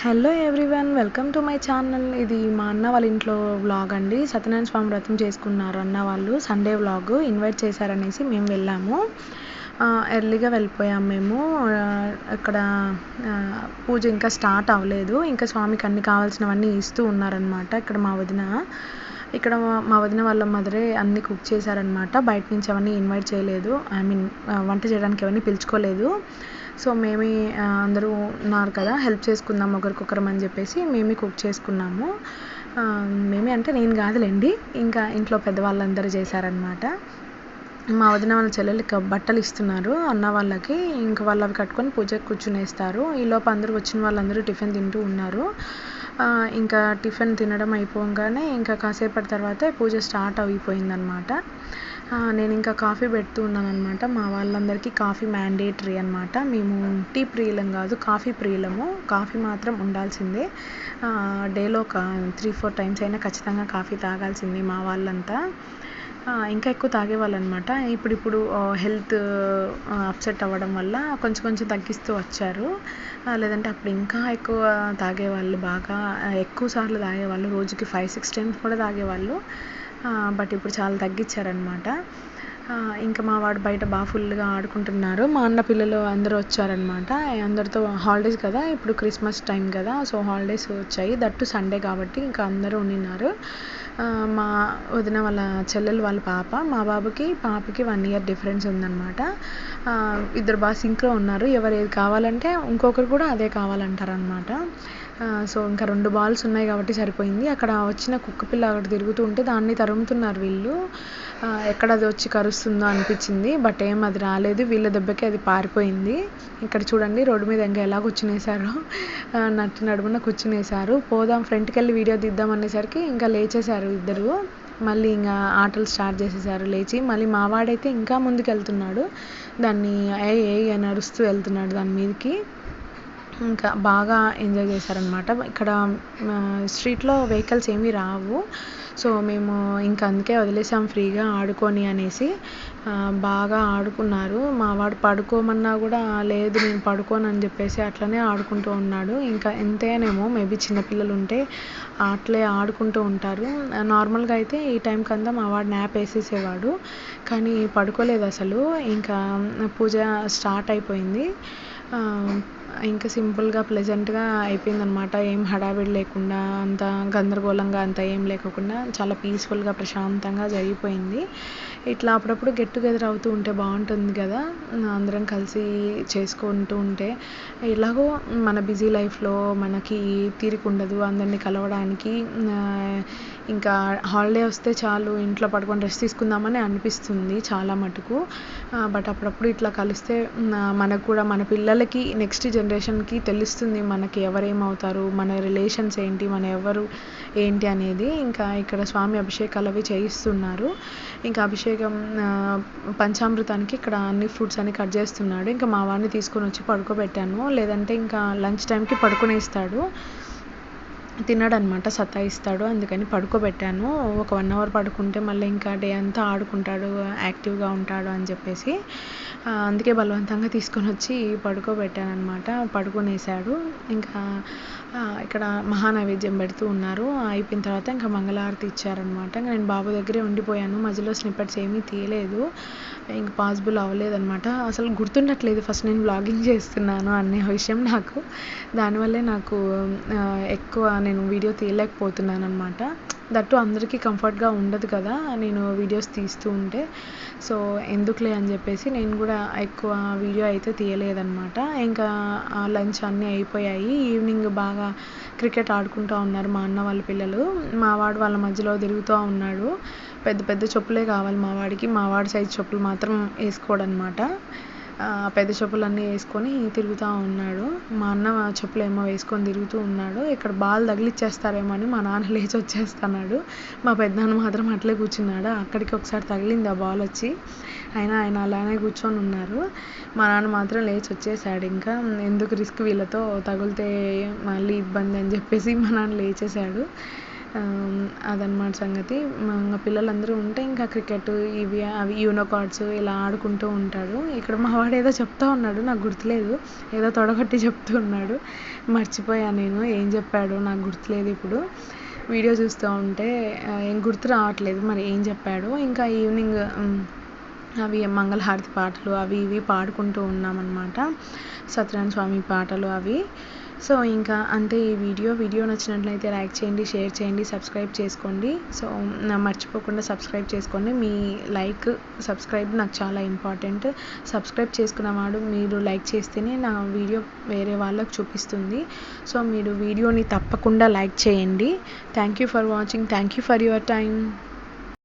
Hello everyone, welcome to my channel. ఇది మా అన్న వాళ్ళ ఇంట్లో వ్లాగ్ అండి. సత్యనారాయణ స్వామి వ్రతం చేసుకున్నారు అన్న వాళ్ళు. సండే వ్లాగ్ ఇన్వైట్ చేశారనేసి మేము వెళ్ళాము. ఎర్లీగా వెళ్ళిపోయాము మేము. అక్కడ పూజ ఇంకా స్టార్ట్ అవ్వలేదు. ఇంకా స్వామికి అన్ని కావాల్సినవన్నీ ఇస్తూ ఉన్నారనమాట. ఇక్కడ మా వదిన వాళ్ళ మదరే అన్నీ కుక్ చేశారనమాట. బయట నుంచి అవన్నీ ఇన్వైట్ చేయలేదు. వంట చేయడానికి అవన్నీ పిలుచుకోలేదు. సో మేమే అందరూ ఉన్నారు కదా, హెల్ప్ చేసుకుందాం ఒకరికొకరం అని చెప్పేసి మేమే కుక్ చేసుకున్నాము. మేమే అంటే నేను కాదులేండి, ఇంకా ఇంట్లో పెద్దవాళ్ళందరూ చేశారనమాట. మా వదిన వాళ్ళ చెల్లెలకి బట్టలు ఇస్తున్నారు అన్న వాళ్ళకి. ఇంకా వాళ్ళు అవి కట్టుకొని పూజకి కూర్చునేస్తారు. ఈలోపు అందరూ వచ్చిన వాళ్ళందరూ టిఫిన్ తింటూ ఉన్నారు. ఇంకా టిఫిన్ తినడం అయిపోగానే ఇంకా కాసేపటి తర్వాత పూజ స్టార్ట్ అయిపోయిందనమాట. నేను ఇంకా కాఫీ పెడుతూ ఉన్నాను అనమాట. మా వాళ్ళందరికీ కాఫీ మ్యాండేటరీ అనమాట. మేము టీ ప్రియులం కాదు, కాఫీ ప్రియులము. కాఫీ మాత్రం ఉండాల్సిందే. డేలో ఒక 3-4 టైమ్స్ అయినా ఖచ్చితంగా కాఫీ తాగాల్సిందే మా వాళ్ళంతా. ఇంకా ఎక్కువ తాగేవాళ్ళు అనమాట. ఇప్పుడు హెల్త్ అప్సెట్ అవ్వడం వల్ల కొంచెం తగ్గిస్తూ వచ్చారు. లేదంటే అప్పుడు ఇంకా ఎక్కువ తాగేవాళ్ళు, బాగా ఎక్కువ సార్లు తాగేవాళ్ళు. రోజుకి 5-6 టైమ్స్ కూడా తాగేవాళ్ళు. బట్ ఇప్పుడు చాలా తగ్గించారనమాట. ఇంకా మా వాడు బయట బాగా ఫుల్గా ఆడుకుంటున్నారు. మా అన్న పిల్లలు అందరూ వచ్చారనమాట. అందరితో హాలిడేస్ కదా, ఇప్పుడు క్రిస్మస్ టైం కదా, సో హాలిడేస్ వచ్చాయి. దట్టు సండే కాబట్టి ఇంకా అందరూ ఉండినారు. మా వదిన వాళ్ళ చెల్లెలు వాళ్ళ పాప, మా బాబుకి పాపకి 1 year డిఫరెన్స్ ఉందన్నమాట. ఇద్దరు బాగా సింక్లో ఉన్నారు. ఎవరు ఏది కావాలంటే ఇంకొకరు కూడా అదే కావాలంటారనమాట. సో ఇంకా 2 balls ఉన్నాయి కాబట్టి సరిపోయింది. అక్కడ వచ్చిన కుక్క పిల్ల అక్కడ తిరుగుతూ ఉంటే దాన్ని తరుముతున్నారు వీళ్ళు. ఎక్కడ అది వచ్చి కరుస్తుందో అనిపించింది, బట్ అది రాలేదు. వీళ్ళ దెబ్బకి అది పారిపోయింది. ఇక్కడ చూడండి, రోడ్డు మీద ఇంకా ఎలా కూర్చునేశారో, నడుమున కూర్చునేశారు. పోదాం ఫ్రంట్కి వెళ్ళి వీడియో తీద్దాం అనేసరికి ఇంకా లేచేశారు ఇద్దరు. మళ్ళీ ఇంకా ఆటలు స్టార్ట్ చేసేసారు లేచి. మళ్ళీ మావాడైతే ఇంకా ముందుకు వెళ్తున్నాడు. దాన్ని ఏ అని అరుస్తూ వెళ్తున్నాడు దాని మీదకి. ఇంకా బాగా ఎంజాయ్ చేశారనమాట. ఇక్కడ స్ట్రీట్లో వెహికల్స్ ఏమీ రావు. సో మేము ఇంకా అందుకే వదిలేసాం ఫ్రీగా ఆడుకొని అనేసి. బాగా ఆడుకున్నారు. మా వాడు పడుకోమన్నా కూడా లేదు నేను పడుకోను అని చెప్పేసి అట్లనే ఆడుకుంటూ ఉన్నాడు. ఇంకా ఎంతేనేమో మేబీ చిన్నపిల్లలు ఉంటే అట్లే ఆడుకుంటూ ఉంటారు. నార్మల్గా అయితే ఈ టైంకి అంతా మా వాడు న్యాప్ వేసేసేవాడు, కానీ పడుకోలేదు అసలు. ఇంకా పూజ స్టార్ట్ అయిపోయింది. ఇంకా సింపుల్గా ప్లెజెంట్గా అయిపోయిందనమాట. ఏం హడావిడి లేకుండా, అంత గందరగోళంగా అంత ఏం లేకుండా చాలా పీస్ఫుల్గా ప్రశాంతంగా జరిగిపోయింది. ఇట్లా అప్పుడప్పుడు గెట్ టుగెదర్ అవుతూ ఉంటే బాగుంటుంది కదా, అందరం కలిసి చేసుకుంటూ ఉంటే. ఎలాగో మన బిజీ లైఫ్లో మనకి తీరిక ఉండదు అందరినీ కలవడానికి. ఇంకా హాలిడే వస్తే చాలు ఇంట్లో పడుకొని రెస్ట్ తీసుకుందామని అనిపిస్తుంది చాలా మటుకు. బట్ అప్పుడప్పుడు ఇట్లా కలిస్తే మనకు కూడా, మన పిల్లలకి, నెక్స్ట్ జనరేషన్కి తెలుస్తుంది మనకి ఎవరేమవుతారు, మన రిలేషన్స్ ఏంటి, మన ఎవరు ఏంటి అనేది. ఇంకా ఇక్కడ స్వామి అభిషేకాలు అవి చేయిస్తున్నారు. ఇంకా అభిషేకం పంచామృతానికి ఇక్కడ అన్ని ఫ్రూట్స్ అన్ని కట్ చేస్తున్నాడు. ఇంకా మా వాడిని తీసుకొని వచ్చి పడుకోబెట్టాను. లేదంటే ఇంకా లంచ్ టైంకి పడుకునేస్తాడు, తినడనమాట, సతాయిస్తాడు. అందుకని పడుకోబెట్టాను. ఒక 1 hour పడుకుంటే మళ్ళీ ఇంకా డే అంతా ఆడుకుంటాడు, యాక్టివ్గా ఉంటాడు అని చెప్పేసి అందుకే బలవంతంగా తీసుకొని వచ్చి పడుకోబెట్టాను అనమాట. పడుకునేసాడు. ఇంకా ఇక్కడ మహానైవేద్యం పెడుతూ ఉన్నారు. అయిపోయిన తర్వాత ఇంకా మంగళహారతి ఇచ్చారనమాట. ఇంకా నేను బాబు దగ్గరే ఉండిపోయాను. మధ్యలో స్నిప్పెట్స్ ఏమీ తీయలేదు, ఇంక పాసిబుల్ అవ్వలేదన్నమాట. అసలు గుర్తుండట్లేదు ఫస్ట్ నేను వ్లాగింగ్ చేస్తున్నాను అనే విషయం నాకు. దానివల్లే నాకు ఎక్కువ నేను వీడియో తీయలేకపోతున్నాను అనమాట. దట్టు అందరికీ కంఫర్ట్గా ఉండదు కదా నేను వీడియోస్ తీస్తూ ఉంటే. సో ఎందుకులే అని చెప్పేసి నేను కూడా ఎక్కువ వీడియో అయితే తీయలేదన్నమాట. ఇంకా లంచ్ అన్నీ అయిపోయాయి. ఈవినింగ్ బాగా క్రికెట్ ఆడుకుంటూ ఉన్నారు మా అన్న వాళ్ళ పిల్లలు. మా వాడు వాళ్ళ మధ్యలో తిరుగుతూ ఉన్నాడు. పెద్ద పెద్ద చెప్పులే కావాలి మా వాడికి. మా వాడి సైజ్ చెప్పులు మాత్రం వేసుకోడనమాట. పెద్ద చెప్పులన్నీ వేసుకొని తిరుగుతూ ఉన్నాడు. మా అన్న చెప్పులు ఏమో వేసుకొని తిరుగుతూ ఉన్నాడు. ఇక్కడ బాల్ తగిలిచ్చేస్తారేమో అని మా నాన్న లేచి వచ్చేస్తున్నాడు. మా పెద్దనాన్న మాత్రం అట్లే కూర్చున్నాడు. అక్కడికి ఒకసారి తగిలింది ఆ బాల్ వచ్చి, ఆయన అలానే కూర్చొని ఉన్నారు. మా నాన్న మాత్రం లేచి వచ్చేసాడు. ఇంకా ఎందుకు రిస్క్, వీళ్ళతో తగిలితే మళ్ళీ ఇబ్బంది అని చెప్పేసి మా నాన్న లేచేసాడు. అదనమాట సంగతి. ఇంకా పిల్లలందరూ ఉంటే ఇంకా క్రికెట్ ఇవి అవి యూనో కార్డ్స్ ఇలా ఆడుకుంటూ ఉంటాడు. ఇక్కడ మా వాడు ఏదో చెప్తా ఉన్నాడు, నాకు గుర్తులేదు, ఏదో తొడగొట్టి చెప్తూ ఉన్నాడు, మర్చిపోయాను నేను ఏం చెప్పాడో, నాకు గుర్తులేదు ఇప్పుడు. వీడియో చూస్తూ ఉంటే ఏం గుర్తు రావట్లేదు మరి ఏం చెప్పాడో. ఇంకా ఈవినింగ్ అవి మంగళహారతి పాటలు అవి ఇవి పాడుకుంటూ ఉన్నామన్నమాట, సత్యనారాయణ స్వామి పాటలు అవి. సో ఇంకా అంతే ఈ వీడియో నచ్చినట్లయితే లైక్ చేయండి, షేర్ చేయండి, సబ్స్క్రైబ్ చేసుకోండి. సో మర్చిపోకుండా సబ్స్క్రైబ్ చేసుకోండి. మీ లైక్ సబ్స్క్రైబ్ నాకు చాలా ఇంపార్టెంట్. సబ్స్క్రైబ్ చేసుకున్నవాడు మీరు లైక్ చేస్తేనే నా వీడియో వేరే వాళ్ళకు చూపిస్తుంది. సో మీరు వీడియోని తప్పకుండా లైక్ చేయండి. Thank you for watching. Thank you for your time.